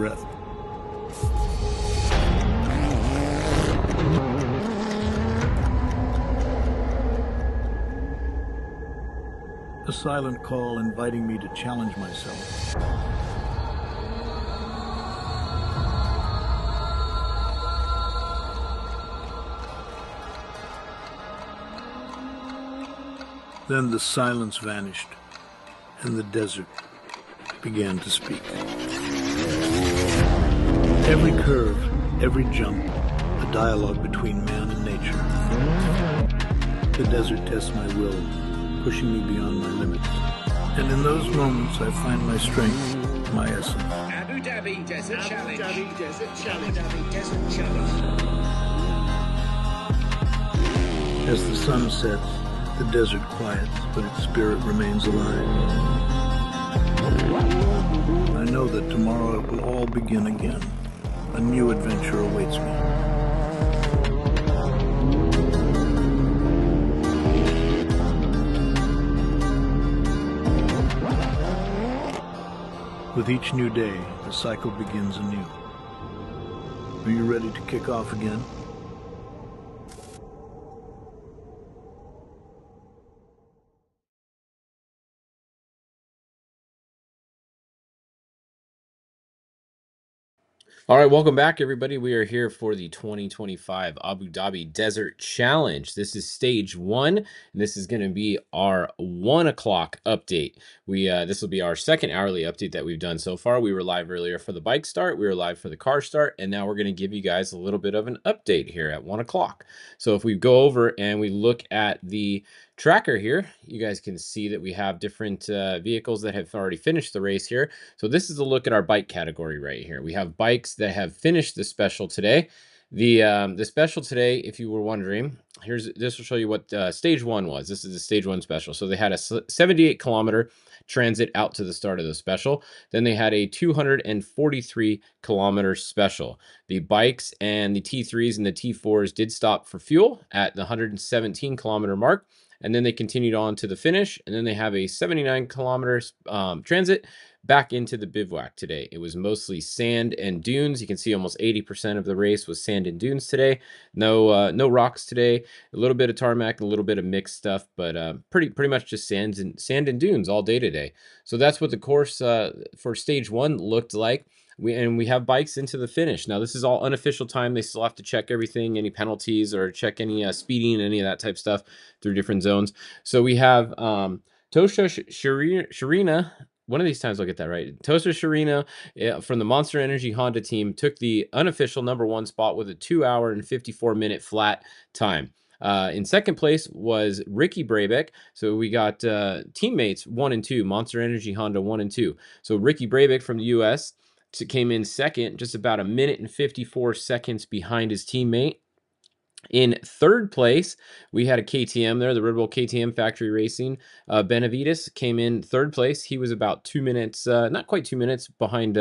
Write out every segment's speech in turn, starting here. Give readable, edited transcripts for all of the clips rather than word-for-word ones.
breath. A silent call inviting me to challenge myself. Then the silence vanished, and the desert began to speak. Every curve, every jump, a dialogue between man and nature. The desert tests my will, pushing me beyond my limits. And in those moments, I find my strength, my essence. Abu Dhabi Desert Challenge. Abu Dhabi Desert Challenge. Abu Dhabi Desert Challenge. As the sun sets, the desert quiets, but its spirit remains alive. I know that tomorrow it will all begin again. A new adventure awaits me. With each new day, the cycle begins anew. Are you ready to kick off again? All right, welcome back, everybody. We are here for the 2025 Abu Dhabi Desert Challenge. This is stage 1, and this is going to be our 1 o'clock update. This will be our second hourly update that we've done so far. We were live earlier for the bike start, we were live for the car start, and now we're going to give you guys a little bit of an update here at 1 o'clock. So if we go over and we look at the tracker here, you guys can see that we have different vehicles that have already finished the race here. So this is a look at our bike category right here. We have bikes that have finished the special today. The special today, if you were wondering, this will show you what stage 1 was. This is the stage 1 special. So they had a 78-kilometer transit out to the start of the special. Then they had a 243-kilometer special. The bikes and the T3s and the T4s did stop for fuel at the 117-kilometer mark. And then they continued on to the finish, and then they have a 79-kilometer transit back into the bivouac today. It was mostly sand and dunes. You can see almost 80% of the race was sand and dunes today. No rocks today. A little bit of tarmac and a little bit of mixed stuff, but pretty much just sand and dunes all day today. So that's what the course for stage 1 looked like. We have bikes into the finish. Now, this is all unofficial time. They still have to check everything, any penalties or check any speeding, any of that type of stuff through different zones. So we have Tosha Sharina. One of these times I'll get that right. Tosha Sharina from the Monster Energy Honda team took the unofficial #1 spot with a 2 hour and 54-minute flat time. In second place was Ricky Brabeck. So we got teammates 1 and 2, Monster Energy Honda 1 and 2. So Ricky Brabeck from the US came in second, just about 1 minute and 54 seconds behind his teammate. In third place, we had a KTM there, the Red Bull KTM Factory Racing. Benavides came in third place. He was about 2 minutes, not quite 2 minutes behind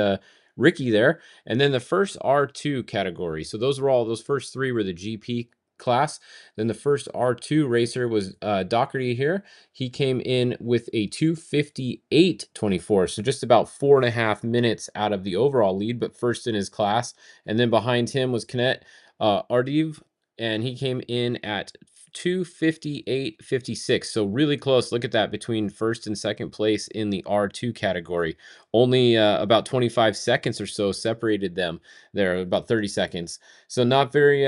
Ricky there. And then the first R2 category. So those first 3 were the GP class. Then the first R2 racer was Doherty here. He came in with a 2:58.24, so just about 4.5 minutes out of the overall lead, but first in his class. And then behind him was Kenneth Ardiv, and he came in at 2:58.56, so really close. Look at that, between first and second place in the R2 category. Only about 25 seconds or so separated them there, about 30 seconds. So not very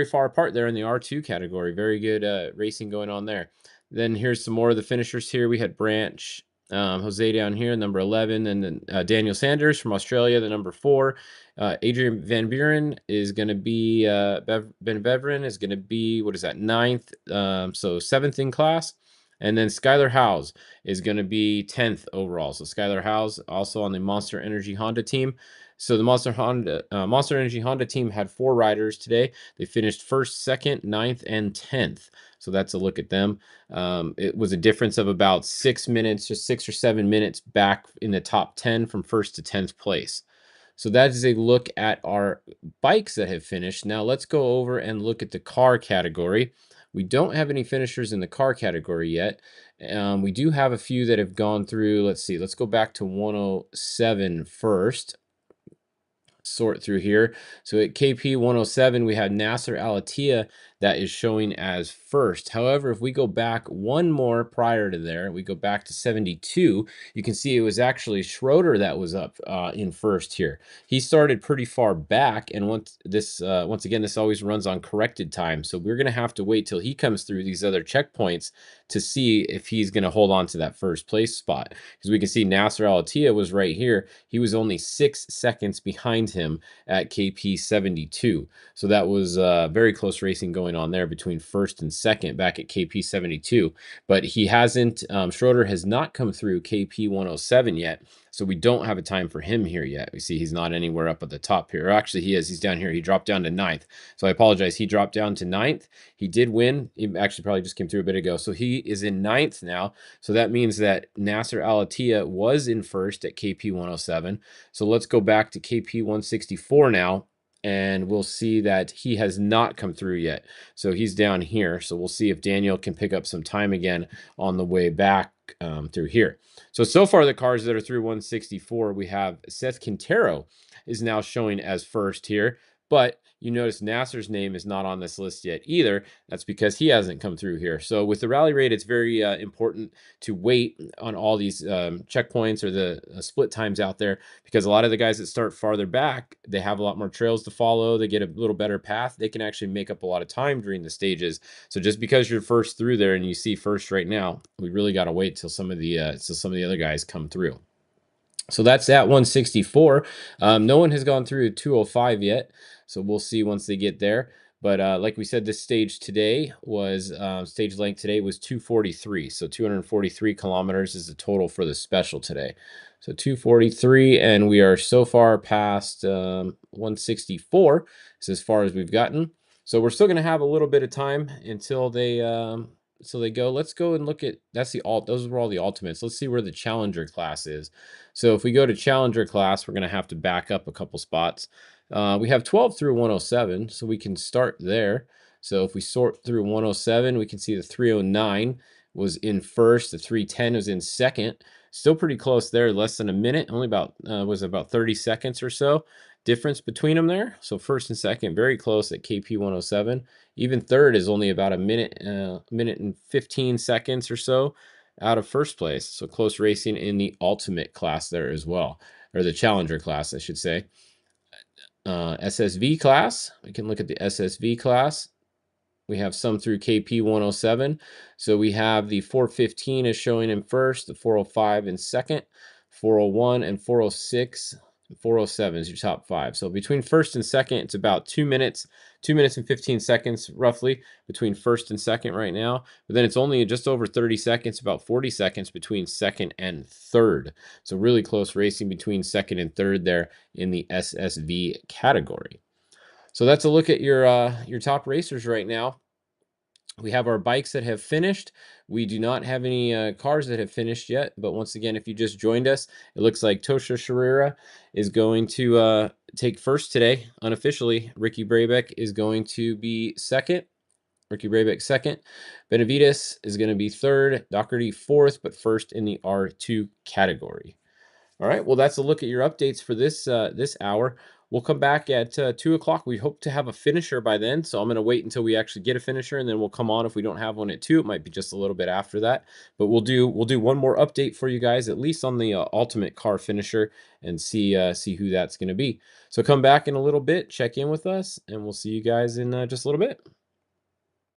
far apart there in the R2 category. Very good racing going on there. Then here's some more of the finishers here. We had Branch Jose down here, number 11, and then Daniel Sanders from Australia, the number 4. Adrian Van Buren is going to be, Ben Beveren is going to be, what is that, 9th, so 7th in class. And then Skylar Howes is going to be 10th overall. So Skylar Howes also on the Monster Energy Honda team. So the Monster Energy Honda team had 4 riders today. They finished 1st, 2nd, 9th, and 10th. So that's a look at them. It was a difference of about 6 minutes, just 6 or 7 minutes back in the top 10 from 1st to 10th place. So that is a look at our bikes that have finished. Now let's go over and look at the car category. We don't have any finishers in the car category yet. We do have a few that have gone through. Let's see. Let's go back to 107 first. sort through here. So at KP 107, we have Nasser Al-Attiyah that is showing as first. However, if we go back one more prior to there, we go back to 72, you can see it was actually Schroeder that was up in first here. He started pretty far back, and once again, this always runs on corrected time. So we're going to have to wait till he comes through these other checkpoints to see if he's going to hold on to that first place spot. Because we can see Nasser Al-Attiyah was right here. He was only 6 seconds behind him at KP 72. So that was very close racing going on there between first and second back at KP 72. But he hasn't, Schroeder has not come through KP 107 yet. So we don't have a time for him here yet. We see he's not anywhere up at the top here. Actually, he is. He's down here. He dropped down to 9th. So I apologize. He dropped down to 9th. He did win. He actually probably just came through a bit ago. So he is in 9th now. So that means that Nasser Al-Attiyah was in first at KP 107. So let's go back to KP 164 now, and we'll see that he has not come through yet. So he's down here. So we'll see if Daniel can pick up some time again on the way back through here. So far the cars that are through 164, we have Seth Quintero is now showing as first here, but you notice Nasser's name is not on this list yet either. That's because he hasn't come through here. So with the rally rate, it's very important to wait on all these checkpoints or the split times out there, because a lot of the guys that start farther back, they have a lot more trails to follow. They get a little better path. They can actually make up a lot of time during the stages. So just because you're first through there and you see first right now, we really got to wait till some of the other guys come through. So that's at 164. No one has gone through 205 yet. So we'll see once they get there. But like we said, this stage today was, stage length today was 243. So 243 kilometers is the total for the special today. So 243, and we are so far past 164. This is as far as we've gotten. So we're still going to have a little bit of time until they go. Let's go and look at, those were all the ultimates. Let's see where the challenger class is. So if we go to challenger class, we're going to have to back up a couple spots. We have 12 through 107, so we can start there. So if we sort through 107, we can see the 309 was in first, the 310 was in second. Still pretty close there, less than a minute, only about, was about 30 seconds or so difference between them there. So first and second, very close at KP 107. Even third is only about a minute and 15 seconds or so out of first place. So close racing in the ultimate class there as well, or the challenger class, I should say. SSV class, we can look at the SSV class. We have some through KP 107. So we have the 415 is showing in first, the 405 in second, 401 and 406. 407 is your top 5. So between first and second, it's about 2 minutes and 15 seconds roughly between first and second right now. But then it's only just over 30 seconds, about 40 seconds between second and third. So really close racing between second and third there in the SSV category. So that's a look at your top racers right now. We have our bikes that have finished. We do not have any cars that have finished yet. But once again, if you just joined us, it looks like Tosha Sharira is going to take first today, unofficially. Ricky Brabeck is going to be second. Ricky Brabeck second. Benavides is going to be third. Doherty fourth, but first in the R2 category. All right, well, that's a look at your updates for this this hour. We'll come back at 2 o'clock. We hope to have a finisher by then, so I'm going to wait until we actually get a finisher, and then we'll come on if we don't have one at 2. It might be just a little bit after that, but we'll do one more update for you guys, at least on the ultimate car finisher, and see who that's going to be. So come back in a little bit, check in with us, and we'll see you guys in just a little bit.